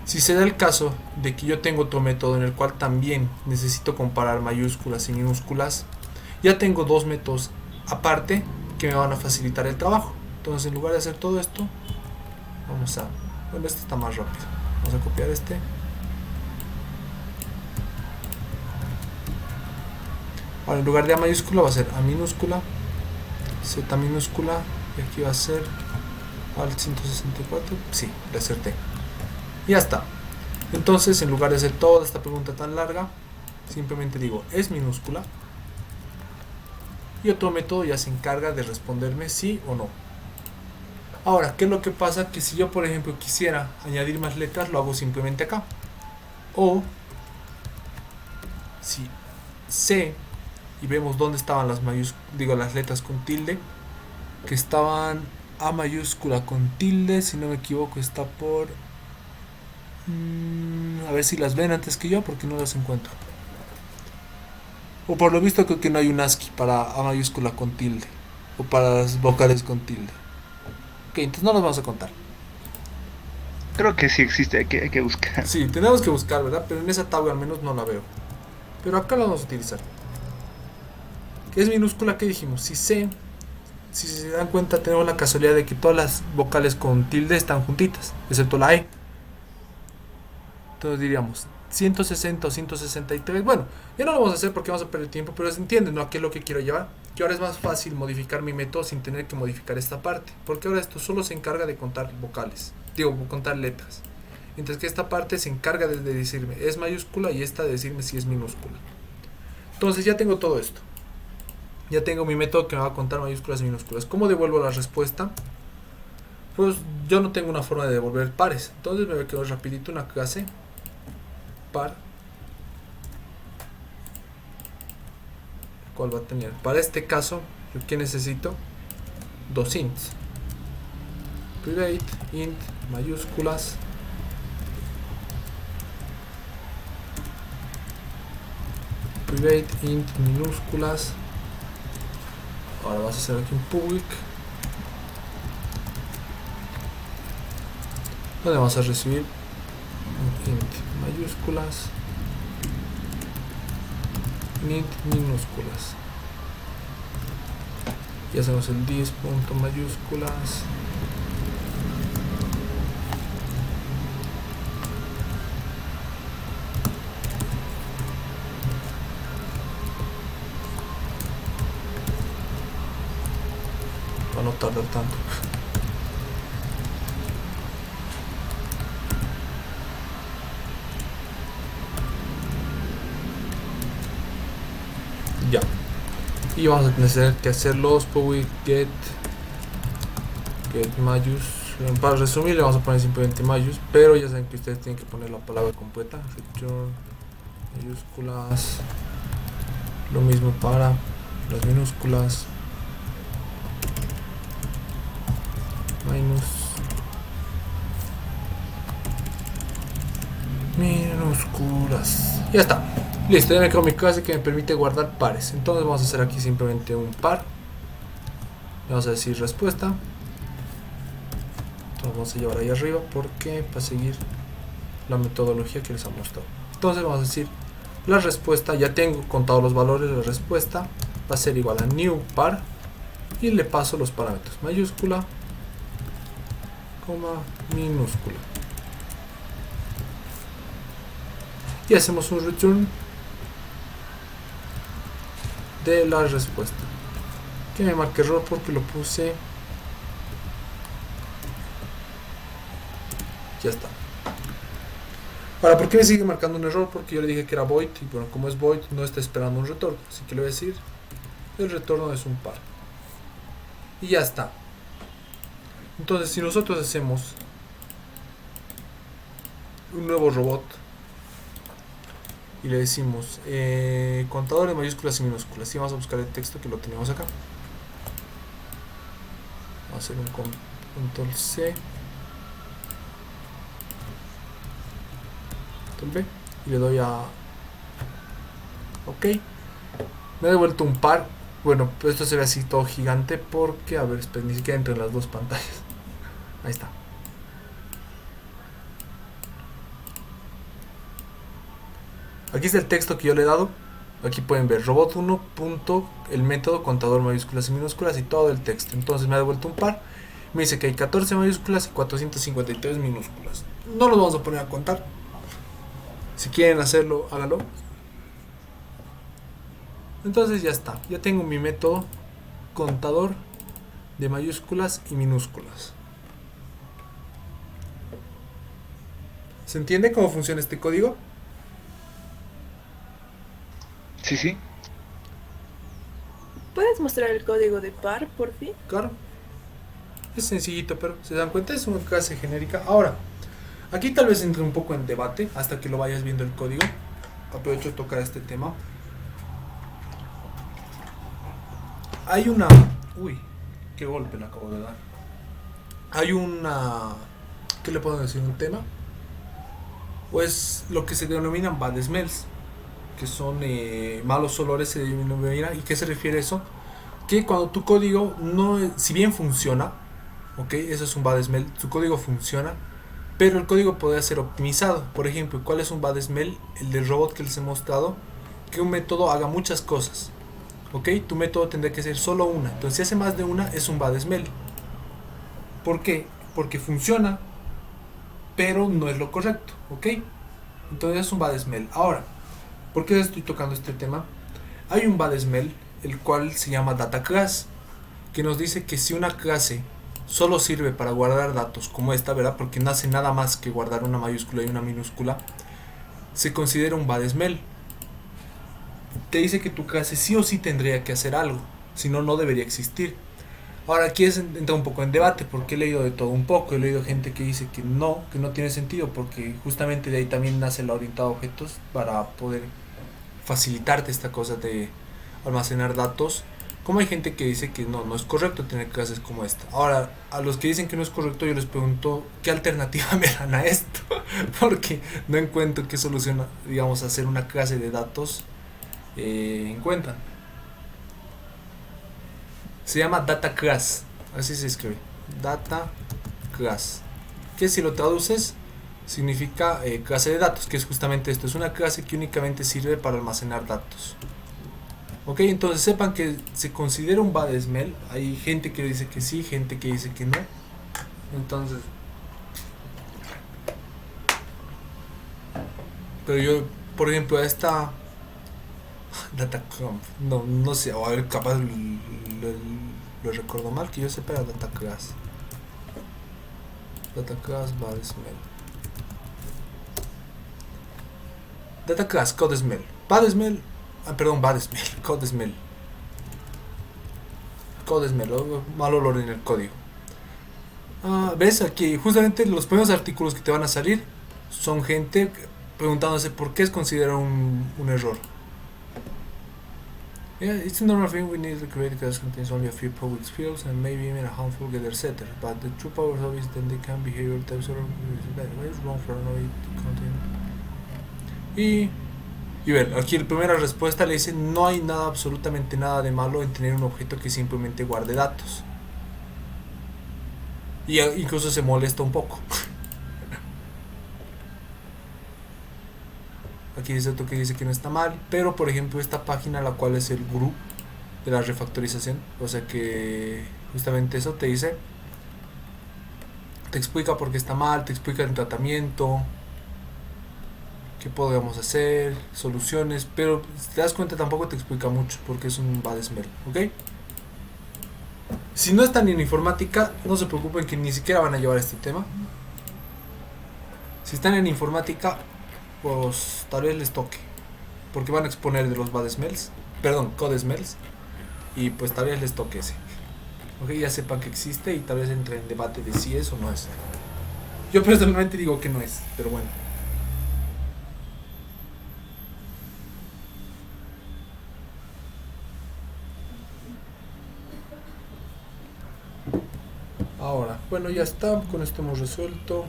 Si se da el caso de que yo tengo otro método en el cual también necesito comparar mayúsculas y minúsculas, ya tengo dos métodos aparte que me van a facilitar el trabajo. Entonces, en lugar de hacer todo esto, bueno, este está más rápido. Vamos a copiar este. Ahora, en lugar de A mayúscula va a ser A minúscula, Z minúscula, y aquí va a ser al 164. Sí, le acerté. Y ya está. Entonces, en lugar de hacer toda esta pregunta tan larga, simplemente digo es minúscula, y otro método ya se encarga de responderme sí o no. Ahora, ¿qué es lo que pasa? Que si yo, por ejemplo, quisiera añadir más letras, lo hago simplemente acá. O si sé y vemos dónde estaban las las letras con tilde, que estaban A mayúscula con tilde, si no me equivoco está por a ver si las ven antes que yo, porque no las encuentro. O por lo visto creo que no hay un ASCII para A mayúscula con tilde, o para las vocales con tilde. Ok, entonces no las vamos a contar. Creo que sí existe, hay que buscar. Sí, tenemos que buscar, ¿verdad? Pero en esa tabla al menos no la veo. Pero acá la vamos a utilizar. ¿Qué es minúscula? ¿Qué dijimos? Si se dan cuenta, tenemos la casualidad de que todas las vocales con tilde están juntitas, excepto la E. Entonces diríamos 160 o 163. Bueno, ya no lo vamos a hacer porque vamos a perder tiempo, pero se entiende, ¿no? Aquí es lo que quiero llevar. Que ahora es más fácil modificar mi método sin tener que modificar esta parte, porque ahora esto solo se encarga de contar vocales, contar letras. Mientras que esta parte se encarga de decirme es mayúscula y esta de decirme si es minúscula. Entonces ya tengo todo esto. Ya tengo mi método que me va a contar mayúsculas y minúsculas. ¿Cómo devuelvo la respuesta? Pues yo no tengo una forma de devolver pares. Entonces me quedo rapidito una clase par, ¿cuál va a tener? Para este caso, yo que necesito dos ints. Private int mayúsculas private int minúsculas. Ahora vas a hacer aquí un public donde vamos a recibir un int mayúsculas, un int minúsculas, y hacemos el dis punto mayúsculas, para no tardar tanto. Ya. Y vamos a tener que hacer los public get mayús. Para resumir le vamos a poner simplemente mayús, pero ya saben que ustedes tienen que poner la palabra completa. Return mayúsculas. Lo mismo para las minúsculas. Minúsculas. Ya está. Listo, ya me quedo mi clase que me permite guardar pares. Entonces vamos a hacer aquí simplemente un par. Vamos a decir respuesta. Entonces vamos a llevar ahí arriba porque para seguir la metodología que les ha mostrado. Entonces vamos a decir la respuesta. Ya tengo contado los valores. La respuesta va a ser igual a new par. Y le paso los parámetros. Mayúscula, coma, minúscula. Y hacemos un return de la respuesta. Que me marque error porque lo puse. Ya está. Ahora, ¿por qué me sigue marcando un error? Porque yo le dije que era void. Y bueno, como es void, no está esperando un retorno. Así que le voy a decir: el retorno es un par. Y ya está. Entonces, si nosotros hacemos un nuevo robot y le decimos contador de mayúsculas y minúsculas, y vamos a buscar el texto que lo tenemos acá. Vamos a hacer un control C, control V, y le doy a OK. Me ha devuelto un par. Bueno, pues esto se ve así todo gigante porque, a ver, ni siquiera entre las dos pantallas. Ahí está. Aquí está el texto que yo le he dado. Aquí pueden ver robot1. El método contador mayúsculas y minúsculas y todo el texto. Entonces me ha devuelto un par. Me dice que hay 14 mayúsculas y 453 minúsculas. No los vamos a poner a contar. Si quieren hacerlo, háganlo. Entonces ya está. Ya tengo mi método contador de mayúsculas y minúsculas. ¿Se entiende cómo funciona este código? Sí, sí. ¿Puedes mostrar el código de par, por fin? Claro. Es sencillito, pero se dan cuenta, es una clase genérica. Ahora, aquí tal vez entre un poco en debate hasta que lo vayas viendo el código. Aprovecho de tocar este tema. Hay una... Uy, qué golpe le acabo de dar. Hay una... ¿Qué le puedo decir? ¿Un tema? Pues lo que se denominan bad smells, que son malos olores, se denomina. ¿Y qué se refiere a eso? Que cuando tu código no, si bien funciona, ok, eso es un bad smell, tu código funciona, pero el código puede ser optimizado. Por ejemplo, ¿cuál es un bad smell? El del robot que les he mostrado, que un método haga muchas cosas, ok, tu método tendrá que ser solo una. Entonces si hace más de una es un bad smell. ¿Por qué? Porque funciona, pero no es lo correcto, ok, entonces es un bad smell. Ahora, ¿por qué estoy tocando este tema? Hay un bad smell, el cual se llama data class, que nos dice que si una clase solo sirve para guardar datos como esta, ¿verdad? Porque no hace nada más que guardar una mayúscula y una minúscula, se considera un bad smell. Te dice que tu clase sí o sí tendría que hacer algo, si no, no debería existir. Ahora aquí entra un poco en debate, porque he leído de todo un poco. He leído gente que dice que no tiene sentido, porque justamente de ahí también nace la orientada a objetos, para poder facilitarte esta cosa de almacenar datos. Como hay gente que dice que no es correcto tener clases como esta. Ahora, a los que dicen que no es correcto, yo les pregunto qué alternativa me dan a esto, porque no encuentro qué solución, digamos, hacer una clase de datos encuentran. Se llama data class, así se escribe, data class. que si lo traduces significa clase de datos, que es justamente esto, es una clase que únicamente sirve para almacenar datos. Ok, entonces sepan que se considera un bad smell. Hay gente que dice que sí, gente que dice que no. Entonces, pero yo, por ejemplo, a esta DataConf, no sé, o a ver, capaz lo recuerdo mal, que yo sepa era DataClass bad smell. DataClass code smell. Bad smell, perdón, bad smell, code smell. Code smell, mal olor en el código. ¿Ves? Aquí justamente los primeros artículos que te van a salir son gente preguntándose por qué es considerado un error. Yeah, it's a normal thing. We need to create a class contains only a few public fields and maybe even a handful get setter. But the true power of it is that they can behavior types or is wrong for another content. Y ver, aquí la primera respuesta le dice no hay nada, absolutamente nada de malo en tener un objeto que simplemente guarde datos. Y incluso se molesta un poco. Aquí dice otro que dice que no está mal, pero por ejemplo esta página, la cual es el gurú de la refactorización, o sea que justamente eso te dice, te explica por qué está mal, te explica el tratamiento, qué podemos hacer, soluciones, pero si te das cuenta tampoco te explica mucho porque es un bad smell, ¿ok? Si no están en informática, no se preocupen que ni siquiera van a llevar este tema. Si están en informática, pues tal vez les toque, porque van a exponer de los bad smells, perdón, code smells, y pues tal vez les toque ese. Ok, ya sepan que existe y tal vez entre en debate de si es o no es. Yo personalmente digo que no es, pero bueno. Ahora, bueno, ya está, con esto hemos resuelto.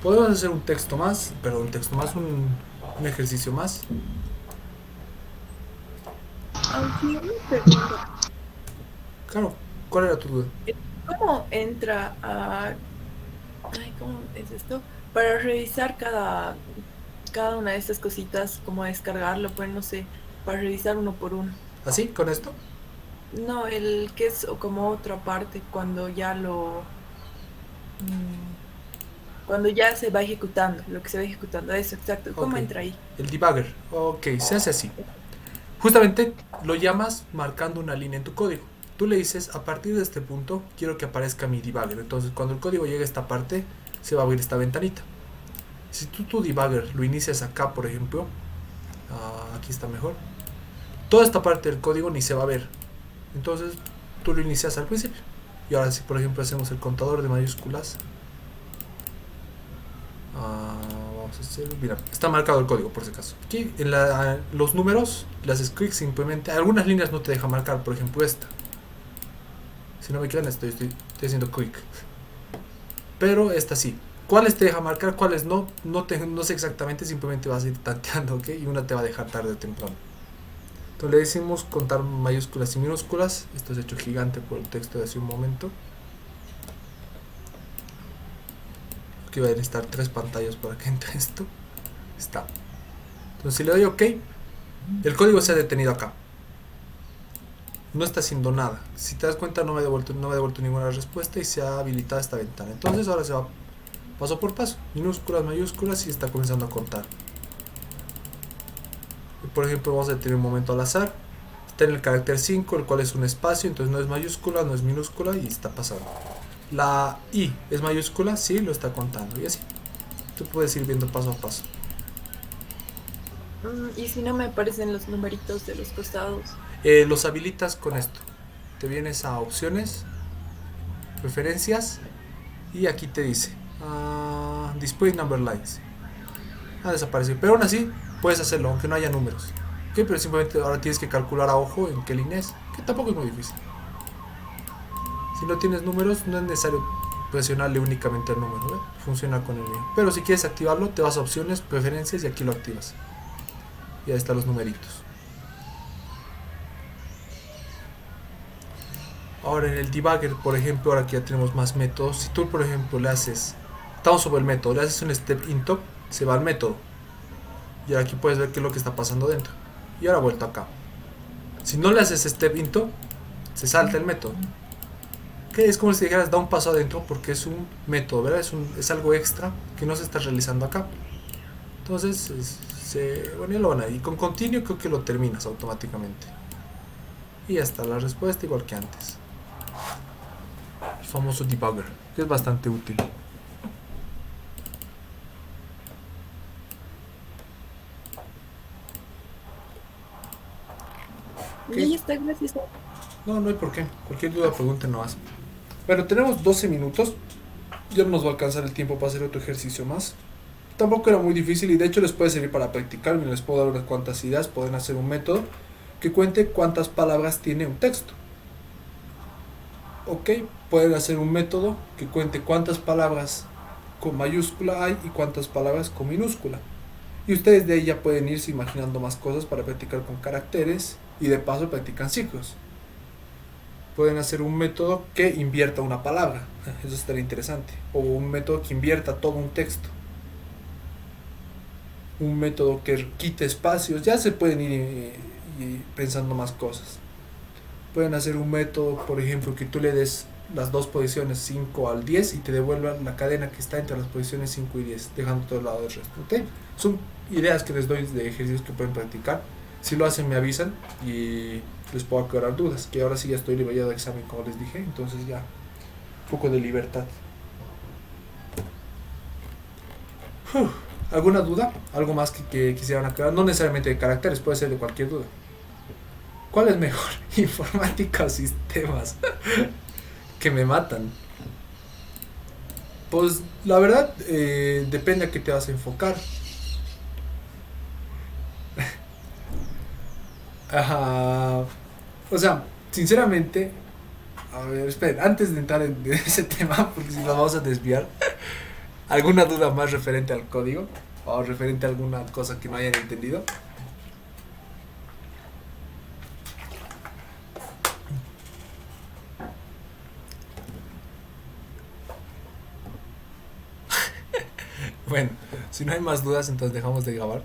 Podemos hacer un texto más, un ejercicio más. Aunque yo me pregunto, Claro, ¿cuál era tu duda? ¿cómo entra a... Ay, ¿cómo es esto? Para revisar cada una de estas cositas, como descargarlo, pues no sé, para revisar uno por uno. ¿Así? ¿Con esto? No, el que es como otra parte, cuando ya cuando ya se va ejecutando, lo que se va ejecutando, eso, exacto. ¿Cómo Ok. entra ahí? El debugger. Ok, se hace así. Justamente lo llamas marcando una línea en tu código. Tú le dices, a partir de este punto, quiero que aparezca mi debugger. Entonces, cuando el código llegue a esta parte, se va a abrir esta ventanita. Si tú tu debugger lo inicias acá, por ejemplo, aquí está mejor, toda esta parte del código ni se va a ver. Entonces, tú lo inicias al principio. Y ahora si, por ejemplo, hacemos el contador de mayúsculas, vamos a hacer, mira, está marcado el código por si acaso. Aquí en los números, las scripts simplemente, algunas líneas no te deja marcar, por ejemplo esta. Si no me creen, estoy haciendo clic. Pero esta sí. ¿Cuáles te deja marcar? ¿Cuáles no? No sé exactamente, simplemente vas a ir tanteando, ¿ok? Y una te va a dejar tarde o temprano. Entonces le decimos contar mayúsculas y minúsculas. Esto es hecho gigante por el texto de hace un momento. Aquí voy a necesitar 3 pantallas para que entre esto. Está. Entonces si le doy OK, el código se ha detenido acá. No está haciendo nada. Si te das cuenta, no me ha devuelto ninguna respuesta y se ha habilitado esta ventana. Entonces ahora se va paso por paso, minúsculas, mayúsculas, y está comenzando a contar. Y por ejemplo, vamos a detener un momento al azar. Está en el carácter 5, el cual es un espacio, entonces no es mayúscula, no es minúscula, y está pasando. La I es mayúscula, sí, lo está contando, y así. Tú puedes ir viendo paso a paso. Y si no me aparecen los numeritos de los costados. Los habilitas con esto. Te vienes a opciones, preferencias, y aquí te dice display number lines. Ha desaparecido, pero aún así puedes hacerlo aunque no haya números. ¿Okay? Pero simplemente ahora tienes que calcular a ojo en qué línea es, que tampoco es muy difícil. Si no tienes números, no es necesario presionarle únicamente el número, ¿ve? Funciona con el mío. Pero si quieres activarlo, te vas a opciones, preferencias, y aquí lo activas. Y ahí están los numeritos. Ahora en el debugger, por ejemplo, ahora que ya tenemos más métodos, si tú por ejemplo le haces, estamos sobre el método, le haces un step into, se va al método. Y ahora aquí puedes ver qué es lo que está pasando dentro. Y ahora vuelto acá. Si no le haces step into, se salta el método. Que es como si dijeras da un paso adentro porque es un método, ¿verdad? Es algo extra que no se está realizando acá. Entonces, bueno, ya lo van ahí. Con continuo creo que lo terminas automáticamente. Y ya está la respuesta igual que antes. El famoso debugger, que es bastante útil. Y ahí está, gracias. No, no hay por qué. Cualquier duda, pregunten nomás. Bueno, tenemos 12 minutos. Ya no nos va a alcanzar el tiempo para hacer otro ejercicio más. Tampoco era muy difícil y de hecho les puede servir para practicar. Les puedo dar unas cuantas ideas. Pueden hacer un método que cuente cuántas palabras tiene un texto. Ok, pueden hacer un método que cuente cuántas palabras con mayúscula hay y cuántas palabras con minúscula. Y ustedes de ahí ya pueden irse imaginando más cosas para practicar con caracteres y de paso practican ciclos. Pueden hacer un método que invierta una palabra, eso estaría interesante, o un método que invierta todo un texto, un método que quite espacios, ya se pueden ir pensando más cosas. Pueden hacer un método, por ejemplo, que tú le des las dos posiciones 5 al 10 y te devuelvan la cadena que está entre las posiciones 5 y 10, dejando todo el lado del resto. ¿Okay? Son ideas que les doy de ejercicios que pueden practicar. Si lo hacen me avisan y les puedo aclarar dudas, que ahora sí ya estoy libre de examen como les dije, entonces ya un poco de libertad. ¿Alguna duda? ¿Algo más que quisieran aclarar? No necesariamente de caracteres, puede ser de cualquier duda. ¿Cuál es mejor? ¿Informática o sistemas? Que me matan. Pues la verdad depende a qué te vas a enfocar. Ajá. O sea, sinceramente, a ver, esperen, antes de entrar en ese tema, porque si nos vamos a desviar, ¿alguna duda más referente al código? ¿O referente a alguna cosa que no hayan entendido? Bueno, si no hay más dudas, entonces dejamos de grabar.